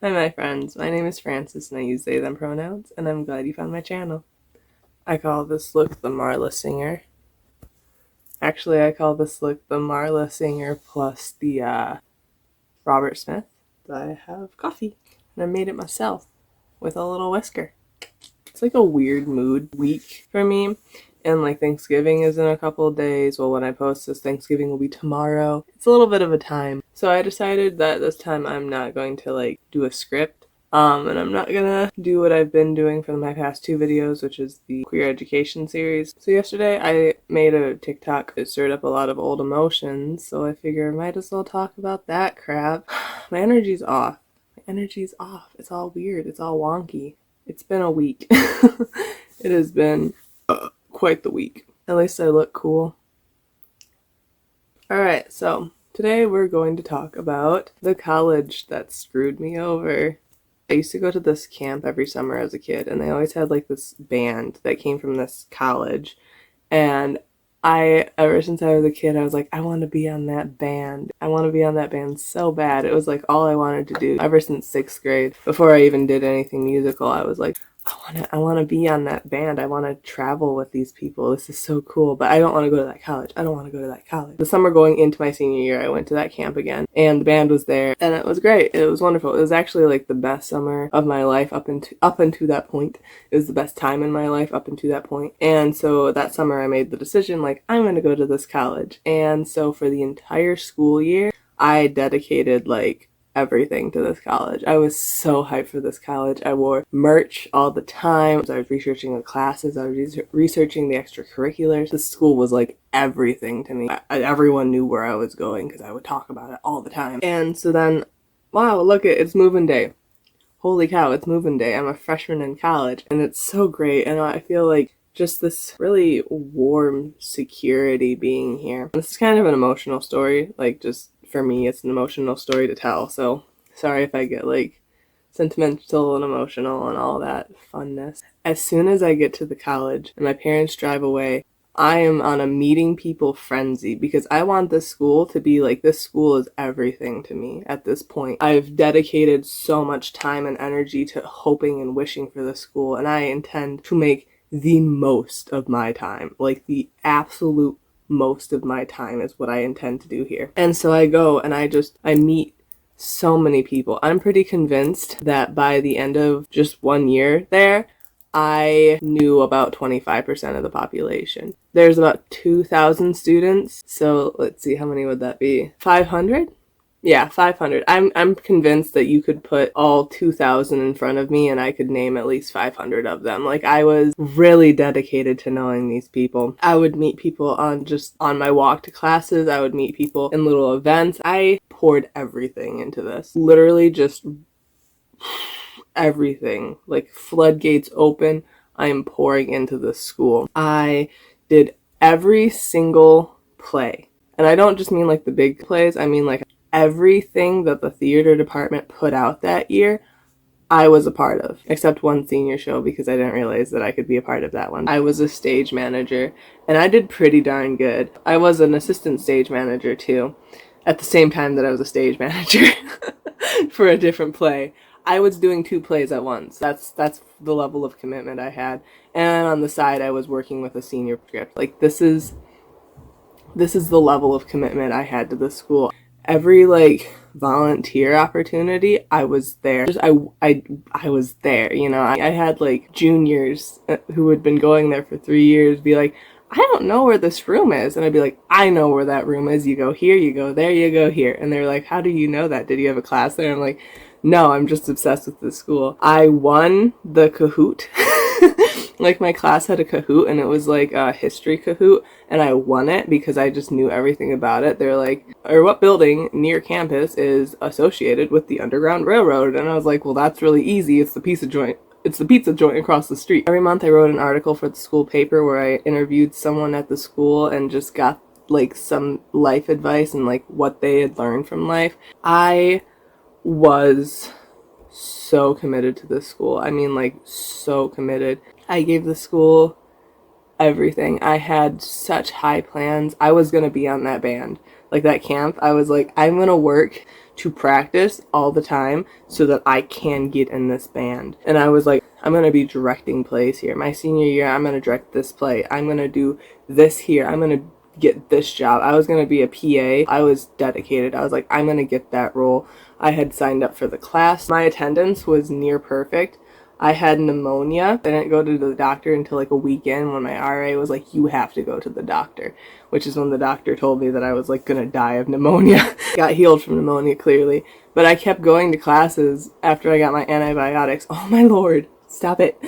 Hi my friends, my name is Francis and I use they them pronouns and I'm glad you found my channel. I call this look the Marla Singer. Actually, I call this look the Marla Singer plus the Robert Smith. I have coffee and I made it myself with a little whisker. It's like a weird mood week for me. And like Thanksgiving is in a couple of days. Well, when I post this, Thanksgiving will be tomorrow. It's a little bit of a time. So I decided that this time I'm not going to like do a script. And I'm not gonna do what I've been doing for my past two videos, which is the queer education series. So yesterday I made a TikTok that stirred up a lot of old emotions, so I figure I might as well talk about that crap. My energy's off. My energy's off. It's all weird. It's all wonky. It's been a week. It has been quite the week. At least I look cool. Alright, so today we're going to talk about the college that screwed me over. I used to go to this camp every summer as a kid, and they always had like this band that came from this college. And ever since I was a kid, I was like, I want to be on that band. I want to be on that band so bad. It was like all I wanted to do ever since 6th grade. Before I even did anything musical, I was like, I want to be on that band. I want to travel with these people. This is so cool, but I don't want to go to that college. I don't want to go to that college. The summer going into my senior year, I went to that camp again, and the band was there, and it was great. It was wonderful. It was actually like the best summer of my life up until that point. It was the best time in my life up until that point. And so that summer I made the decision, like, I'm going to go to this college. And so for the entire school year, I dedicated like everything to this college. I was so hyped for this college. I wore merch all the time. I was researching the classes. I was researching the extracurriculars. This school was like everything to me. Everyone knew where I was going because I would talk about it all the time. And so then, wow, look, it's moving day. Holy cow, it's moving day. I'm a freshman in college and it's so great. And I feel like just this really warm security being here. This is kind of an emotional story, like just for me, it's an emotional story to tell, so sorry if I get like sentimental and emotional and all that funness. As soon as I get to the college and my parents drive away, I am on a meeting people frenzy because I want this school to be like, this school is everything to me at this point. I've dedicated so much time and energy to hoping and wishing for this school, and I intend to make the most of my time, like the absolute most of my time is what I intend to do here. And so I go and I meet so many people. I'm pretty convinced that by the end of just 1 year there, I knew about 25% of the population. There's about 2,000 students, so let's see, how many would that be? 500? Yeah, 500. I'm convinced that you could put all 2,000 in front of me and I could name at least 500 of them. Like, I was really dedicated to knowing these people. I would meet people on my walk to classes. I would meet people in little events. I poured everything into this. Literally just everything. Like, floodgates open. I am pouring into this school. I did every single play. And I don't just mean like the big plays. I mean like everything that the theater department put out that year, I was a part of, except one senior show because I didn't realize that I could be a part of that one. I was a stage manager and I did pretty darn good. I was an assistant stage manager too, at the same time that I was a stage manager for a different play. I was doing two plays at once. That's the level of commitment I had. And on the side, I was working with a senior script. Like, this is the level of commitment I had to this school. Every like volunteer opportunity, I was there. I was there, you know. I had like juniors who had been going there for 3 years be like, I don't know where this room is. And I'd be like, I know where that room is. You go here, you go there, you go here. And they're like, how do you know that? Did you have a class there? I'm like, no, I'm just obsessed with this school. I won the Kahoot. Like, my class had a Kahoot and it was like a history Kahoot, and I won it because I just knew everything about it. They're like, or what building near campus is associated with the Underground Railroad? And I was like, well, that's really easy. It's the pizza joint. It's the pizza joint across the street. Every month I wrote an article for the school paper where I interviewed someone at the school and just got like some life advice and like what they had learned from life. I was so committed to this school. I mean, like, so committed. I gave the school everything. I had such high plans. I was gonna be on that band. Like, that camp, I was like, I'm gonna work to practice all the time so that I can get in this band. And I was like, I'm going to be directing plays here. My senior year, I'm going to direct this play. I'm going to do this here. I'm going to get this job. I was going to be a PA. I was dedicated. I was like, I'm going to get that role. I had signed up for the class. My attendance was near perfect. I had pneumonia. I didn't go to the doctor until like a weekend when my RA was like, you have to go to the doctor, which is when the doctor told me that I was like gonna die of pneumonia. Got healed from pneumonia clearly, but I kept going to classes after I got my antibiotics. Oh my Lord, stop it.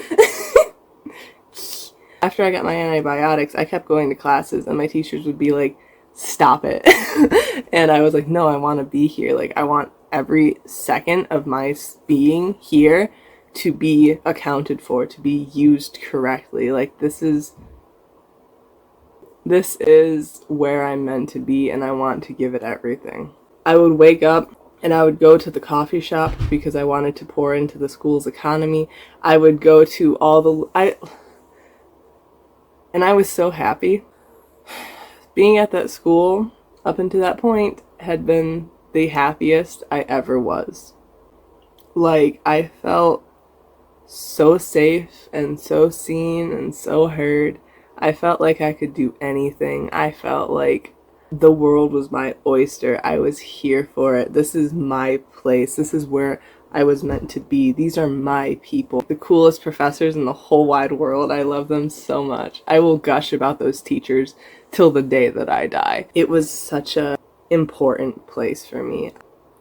After I got my antibiotics, I kept going to classes and my teachers would be like, stop it. And I was like, no, I want to be here. Like, I want every second of my being here to be accounted for, to be used correctly. Like, this is where I'm meant to be, and I want to give it everything. I would wake up and I would go to the coffee shop because I wanted to pour into the school's economy. I would go to and I was so happy. Being at that school up until that point had been the happiest I ever was. Like, I felt so safe and so seen and so heard. I felt like I could do anything. I felt like the world was my oyster. I was here for it. This is my place. This is where I was meant to be. These are my people. The coolest professors in the whole wide world. I love them so much. I will gush about those teachers till the day that I die. It was such a important place for me.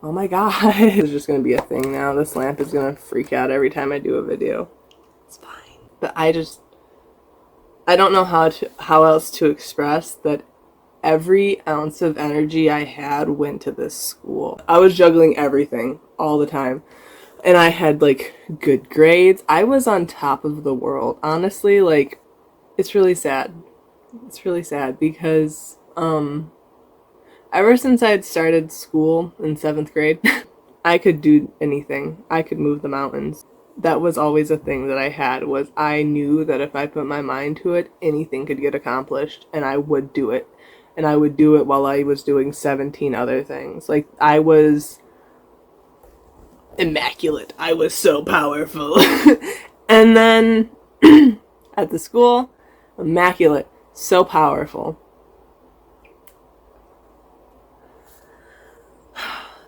Oh my god. It's just gonna be a thing now. This lamp is gonna freak out every time I do a video. It's fine. But I don't know how else to express that every ounce of energy I had went to this school. I was juggling everything all the time. And I had like good grades. I was on top of the world. Honestly, like, it's really sad. It's really sad because ever since I had started school in 7th grade, I could do anything. I could move the mountains. That was always a thing that I had, was I knew that if I put my mind to it, anything could get accomplished, and I would do it. And I would do it while I was doing 17 other things. Like, I was immaculate. I was so powerful. And then at the school, immaculate, so powerful.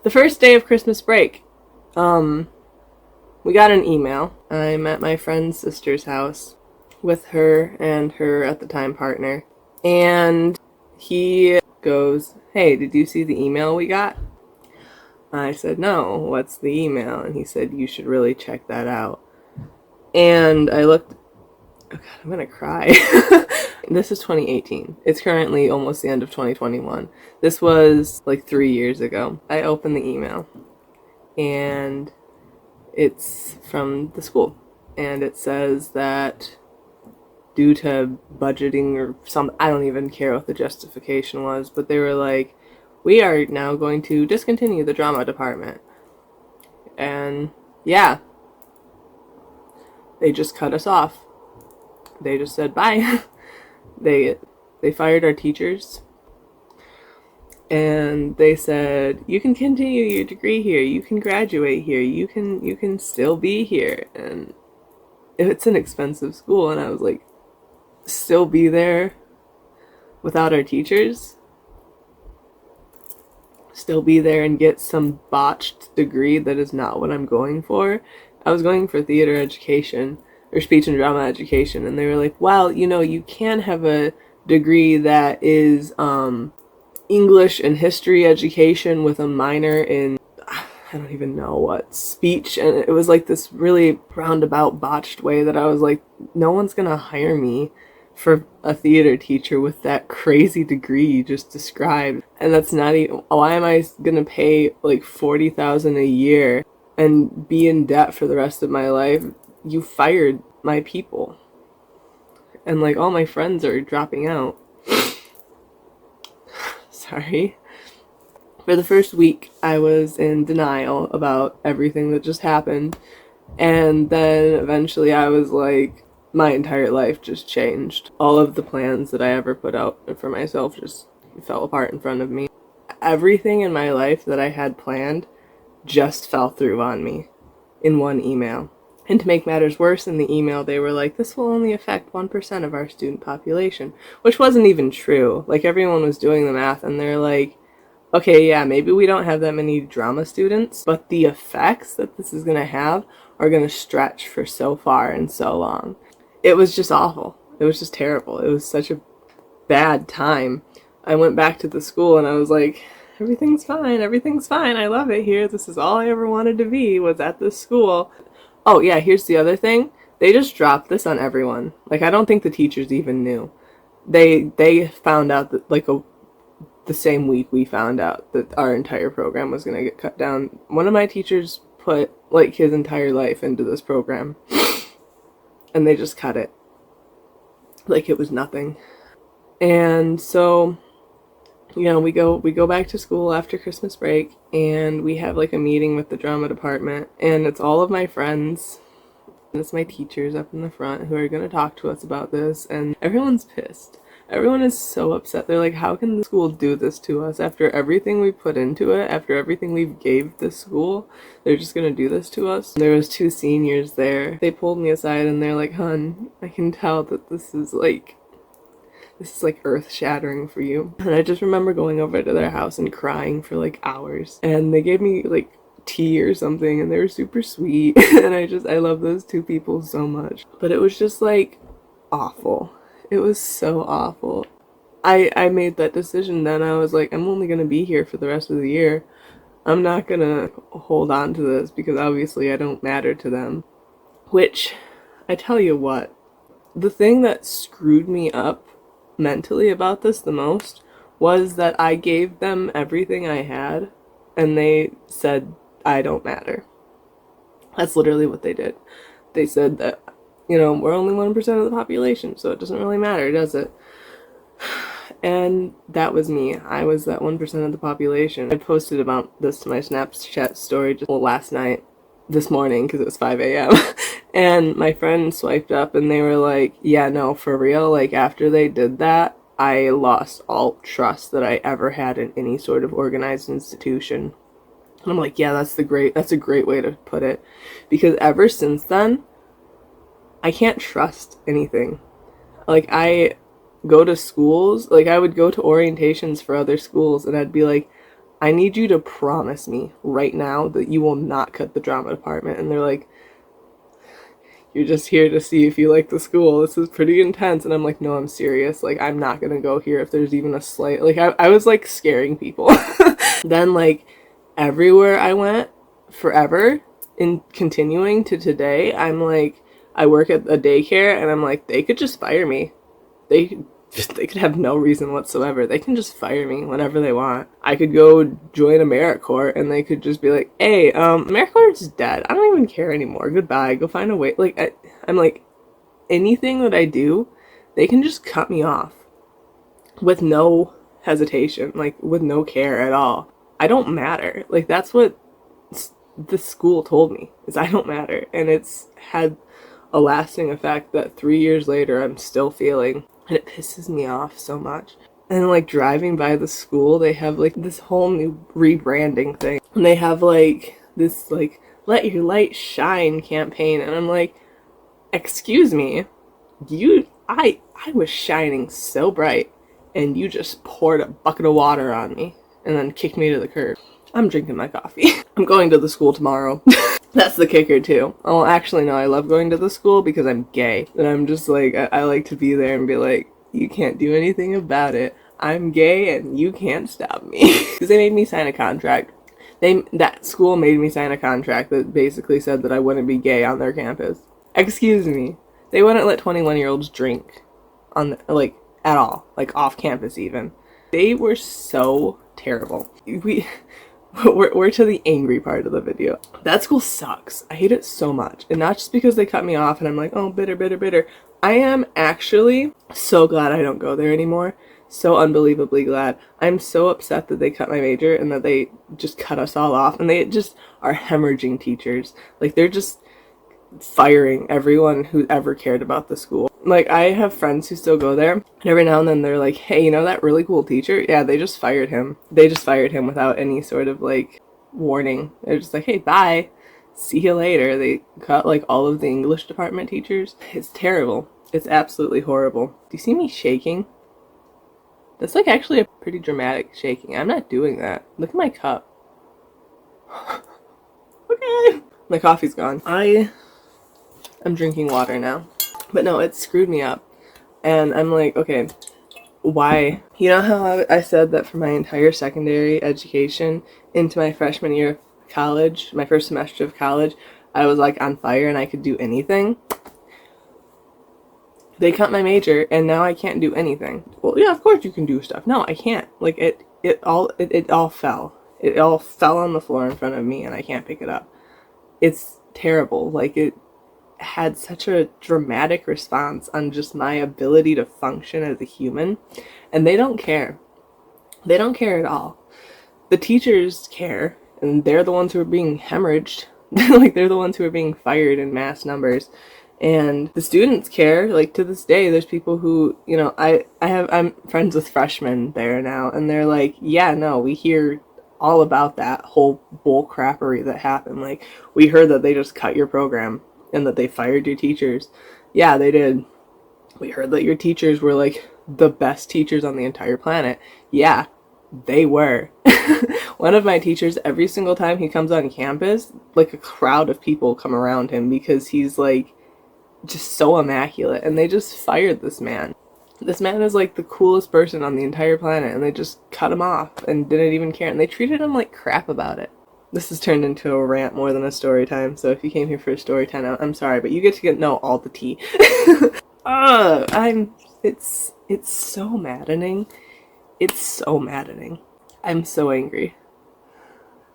The first day of Christmas break, we got an email. I'm at my friend's sister's house with her and her at the time partner. And he goes, hey, did you see the email we got? I said, no, what's the email? And he said, you should really check that out. And I looked, oh god, I'm gonna cry. This is 2018. It's currently almost the end of 2021. This was like 3 years ago. I opened the email and it's from the school. And it says that due to budgeting or some, I don't even care what the justification was, but they were like, we are now going to discontinue the drama department. And yeah, they just cut us off. They just said bye. They fired our teachers. And they said, you can continue your degree here, you can graduate here, you can still be here. And it's an expensive school, and I was like, still be there without our teachers? Still be there and get some botched degree that is not what I'm going for? I was going for theater education or speech and drama education, and they were like, well, you can have a degree that is English and history education with a minor in, I don't even know what, speech. And it was like this really roundabout, botched way that I was like, no one's gonna hire me for a theater teacher with that crazy degree you just described. And that's not even, why am I gonna pay like $40,000 a year and be in debt for the rest of my life? You fired my people. And like all my friends are dropping out. Sorry. For the first week, I was in denial about everything that just happened. And then eventually I was like, my entire life just changed. All of the plans that I ever put out for myself just fell apart in front of me. Everything in my life that I had planned just fell through on me in one email. And to make matters worse, in the email they were like, this will only affect 1% of our student population, which wasn't even true. Like, everyone was doing the math and they're like, okay, yeah, maybe we don't have that many drama students, but the effects that this is going to have are going to stretch for so far and so long. It was just awful. It was just terrible. It was such a bad time. I went back to the school and I was like, everything's fine, I love it here. This is all I ever wanted to be, was at this school. Oh yeah, here's the other thing. They just dropped this on everyone. Like, I don't think the teachers even knew. They found out that, like, the same week we found out that our entire program was going to get cut down. One of my teachers put, like, his entire life into this program, and they just cut it. Like, it was nothing. And so, you know, we go back to school after Christmas break, and we have, like, a meeting with the drama department, and it's all of my friends, and it's my teachers up in the front who are going to talk to us about this, and everyone's pissed. Everyone is so upset. They're like, how can the school do this to us? After everything we put into it, after everything we've gave this school, they're just gonna do this to us. There was 2 seniors there. They pulled me aside and they're like, hun, I can tell that this is like earth-shattering for you. And I just remember going over to their house and crying for like hours. And they gave me like tea or something, and they were super sweet. And I love those 2 people so much. But it was just like awful. It was so awful. I made that decision then. I was like, I'm only going to be here for the rest of the year. I'm not going to hold on to this because obviously I don't matter to them. Which, I tell you what, the thing that screwed me up mentally about this the most was that I gave them everything I had and they said, I don't matter. That's literally what they did. They said that, you know, we're only 1% of the population, so it doesn't really matter, does it? And that was me. I was that 1% of the population. I posted about this to my Snapchat story just last night, this morning, because it was 5 a.m. And my friend swiped up and they were like, yeah, no, for real, like, after they did that, I lost all trust that I ever had in any sort of organized institution. And I'm like, yeah, that's a great way to put it. Because ever since then, I can't trust anything. Like, I go to schools, like, I would go to orientations for other schools, and I'd be like, I need you to promise me right now that you will not cut the drama department. And they're like, you're just here to see if you like the school. This is pretty intense. And I'm like, no, I'm serious. Like, I'm not gonna go here if there's even a slight, like, I was, like, scaring people. Then, like, everywhere I went, forever, in continuing to today, I'm like, I work at a daycare, and I'm like, they could just fire me. They could have no reason whatsoever. They can just fire me whenever they want. I could go join AmeriCorps, and they could just be like, hey, AmeriCorps is dead. I don't even care anymore. Goodbye. Go find a way. Like, I'm like, anything that I do, they can just cut me off with no hesitation, like, with no care at all. I don't matter. Like, that's what the school told me, is I don't matter. And it's had a lasting effect that 3 years later I'm still feeling, and it pisses me off so much. And like, driving by the school, they have like this whole new rebranding thing, and they have like this like let your light shine campaign, and I'm like, excuse me, I was shining so bright and you just poured a bucket of water on me and then kicked me to the curb. I'm drinking my coffee. I'm going to the school tomorrow. That's the kicker too. Oh, actually no, I love going to the school because I'm gay. And I'm just like, I like to be there and be like, you can't do anything about it. I'm gay and you can't stop me. Because they made me sign a contract. That school made me sign a contract that basically said that I wouldn't be gay on their campus. Excuse me. They wouldn't let 21-year-olds drink on, like, at all. Like, off campus even. They were so terrible. We're to the angry part of the video. That school sucks. I hate it so much. And not just because they cut me off and I'm like, oh, bitter, bitter, bitter. I am actually so glad I don't go there anymore. So unbelievably glad. I'm so upset that they cut my major and that they just cut us all off. And they just are hemorrhaging teachers. Like, they're just firing everyone who ever cared about the school. Like, I have friends who still go there, and every now and then they're like, hey, you know that really cool teacher? Yeah, they just fired him. They just fired him without any sort of, like, warning. They're just like, hey, bye. See you later. They cut, like, all of the English department teachers. It's terrible. It's absolutely horrible. Do you see me shaking? That's, like, actually a pretty dramatic shaking. I'm not doing that. Look at my cup. Okay. My coffee's gone. I'm drinking water now. But no, it screwed me up. And I'm like, okay, why? You know how I said that for my entire secondary education into my freshman year of college, my first semester of college, I was like on fire and I could do anything? They cut my major and now I can't do anything. Well, yeah, of course you can do stuff. No, I can't. Like it all fell. It all fell on the floor in front of me and I can't pick it up. It's terrible. Like, it had such a dramatic response on just my ability to function as a human, and they don't care. They don't care at all. The teachers care, and they're the ones who are being hemorrhaged. Like, they're the ones who are being fired in mass numbers. And the students care. Like, to this day, there's people who, you know, I'm friends with freshmen there now, and they're like, yeah, no, we hear all about that whole bull crappery that happened. Like, we heard that they just cut your program and that they fired your teachers. Yeah, they did. We heard that your teachers were like the best teachers on the entire planet. Yeah, they were. One of my teachers, every single time he comes on campus, like a crowd of people come around him because he's like just so immaculate, and they just fired this man. This man is like the coolest person on the entire planet, and they just cut him off and didn't even care, and they treated him like crap about it. This has turned into a rant more than a story time, so if you came here for a story time, I'm sorry, but you get to know all the tea. It's so maddening. It's so maddening. I'm so angry.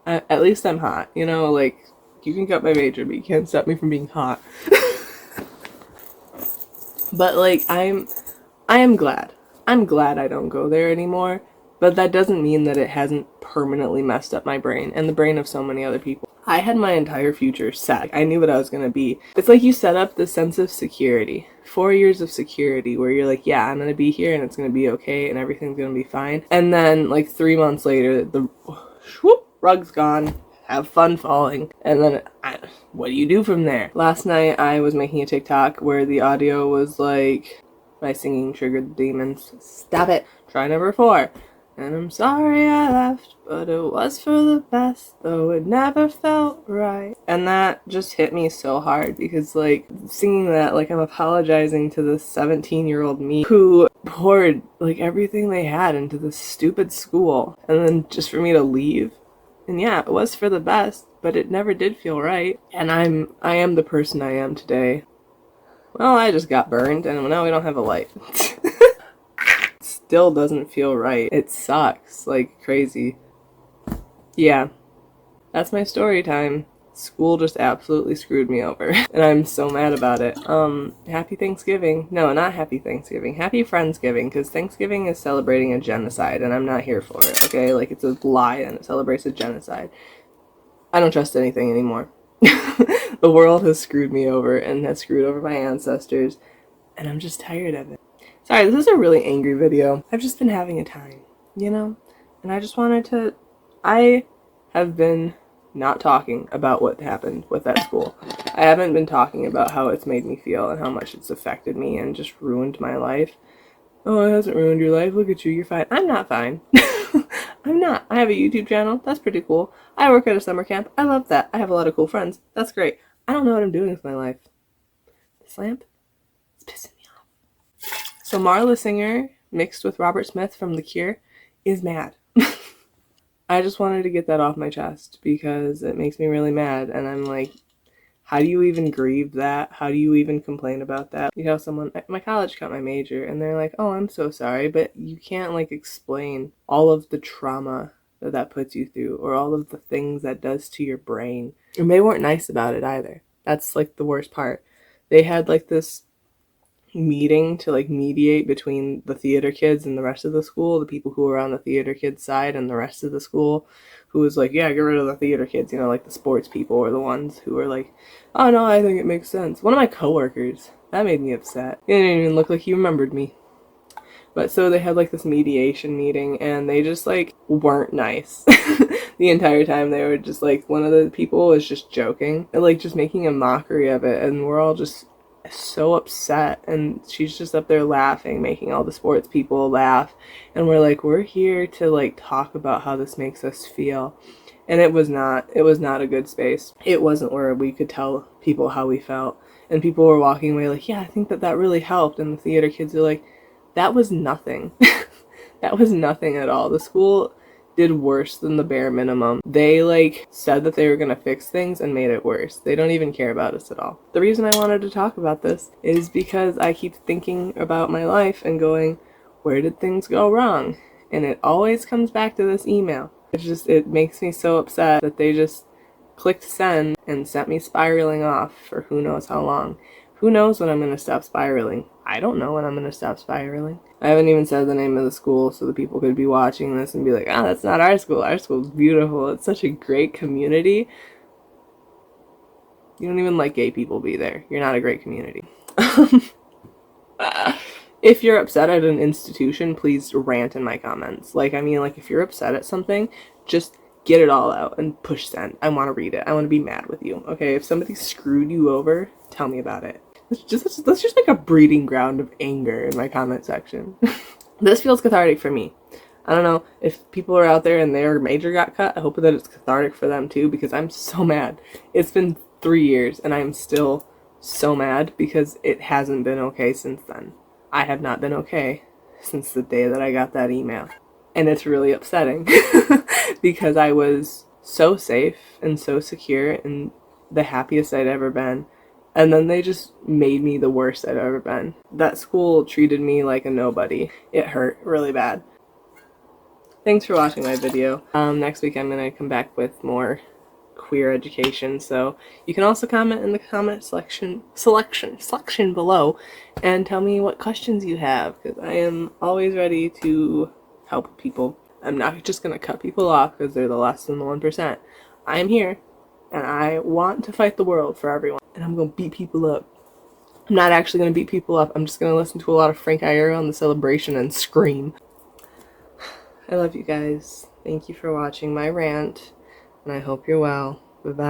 At least I'm hot, you know, like, you can cut my major, but you can't stop me from being hot. But, like, I am glad. I'm glad I don't go there anymore, but that doesn't mean that it hasn't permanently messed up my brain and the brain of so many other people. I had my entire future set. I knew what I was going to be. It's like you set up this sense of security. 4 years of security where you're like, yeah, I'm going to be here and it's going to be okay and everything's going to be fine. And then, like, 3 months later, the rug's gone. Have fun falling. And then, what do you do from there? Last night, I was making a TikTok where the audio was like, my singing triggered the demons. Stop it. Try number 4. And I'm sorry I left, but it was for the best, though it never felt right. And that just hit me so hard because, like, singing that, like, I'm apologizing to this 17-year-old me who poured, like, everything they had into this stupid school. And then just for me to leave. And yeah, it was for the best, but it never did feel right. And I am the person I am today. Well, I just got burned, and now we don't have a light. Still doesn't feel right. It sucks like crazy. Yeah, that's my story time. School just absolutely screwed me over, and I'm so mad about it. Happy Thanksgiving. No, not Happy Thanksgiving. Happy Friendsgiving, because Thanksgiving is celebrating a genocide, and I'm not here for it, okay? Like, it's a lie, and it celebrates a genocide. I don't trust anything anymore. The world has screwed me over, and has screwed over my ancestors, and I'm just tired of it. Sorry, this is a really angry video. I've just been having a time, you know? And I just wanted to... I have been not talking about what happened with that school. I haven't been talking about how it's made me feel and how much it's affected me and just ruined my life. Oh, it hasn't ruined your life. Look at you. You're fine. I'm not fine. I'm not. I have a YouTube channel. That's pretty cool. I work at a summer camp. I love that. I have a lot of cool friends. That's great. I don't know what I'm doing with my life. This lamp? It's pissing me off. So Marla Singer, mixed with Robert Smith from The Cure, is mad. I just wanted to get that off my chest because it makes me really mad. And I'm like, how do you even grieve that? How do you even complain about that? You know, someone at my college cut my major and they're like, oh, I'm so sorry. But you can't, like, explain all of the trauma that that puts you through or all of the things that does to your brain. And they weren't nice about it either. That's, like, the worst part. They had, like, this meeting to, like, mediate between the theater kids and the rest of the school, the people who were on the theater kids side and the rest of the school, who was like, yeah, get rid of the theater kids, you know, like the sports people were the ones who were like, oh no, I think it makes sense. One of my coworkers That made me upset. It didn't even look like he remembered me. But so they had like this mediation meeting and they just like weren't nice. The entire time they were just like, one of the people was just joking and like just making a mockery of it, and we're all just so upset, and she's just up there laughing, making all the sports people laugh, and we're like, we're here to like talk about how this makes us feel. And it was not a good space. It wasn't where we could tell people how we felt, and people were walking away like, yeah, I think that really helped, and the theater kids are like, that was nothing. That was nothing at all. The school did worse than the bare minimum. They like said that they were gonna fix things and made it worse. They don't even care about us at all. The reason I wanted to talk about this is because I keep thinking about my life and going, where did things go wrong? And it always comes back to this email. It makes me so upset that they just clicked send and sent me spiraling off for who knows how long. Who knows when I'm going to stop spiraling? I don't know when I'm going to stop spiraling. I haven't even said the name of the school so the people could be watching this and be like, ah, that's not our school. Our school's beautiful. It's such a great community. You don't even like gay people be there. You're not a great community. If you're upset at an institution, please rant in my comments. Like, I mean, like, if you're upset at something, just get it all out and push send. I want to read it. I want to be mad with you. Okay, if somebody screwed you over, tell me about it. Let's just make a breeding ground of anger in my comment section. This feels cathartic for me. I don't know if people are out there and their major got cut. I hope that it's cathartic for them too, because I'm so mad. It's been 3 years and I'm still so mad because it hasn't been okay since then. I have not been okay since the day that I got that email. And it's really upsetting because I was so safe and so secure and the happiest I'd ever been. And then they just made me the worst I'd ever been. That school treated me like a nobody. It hurt really bad. Thanks for watching my video. Next week I'm going to come back with more queer education, so you can also comment in the comment selection below and tell me what questions you have, because I am always ready to help people. I'm not just going to cut people off because they're the less than the 1%. I am here and I want to fight the world for everyone, and I'm going to beat people up. I'm not actually going to beat people up. I'm just going to listen to a lot of Frank Iero on The Celebration and scream. I love you guys. Thank you for watching my rant, and I hope you're well. Bye-bye.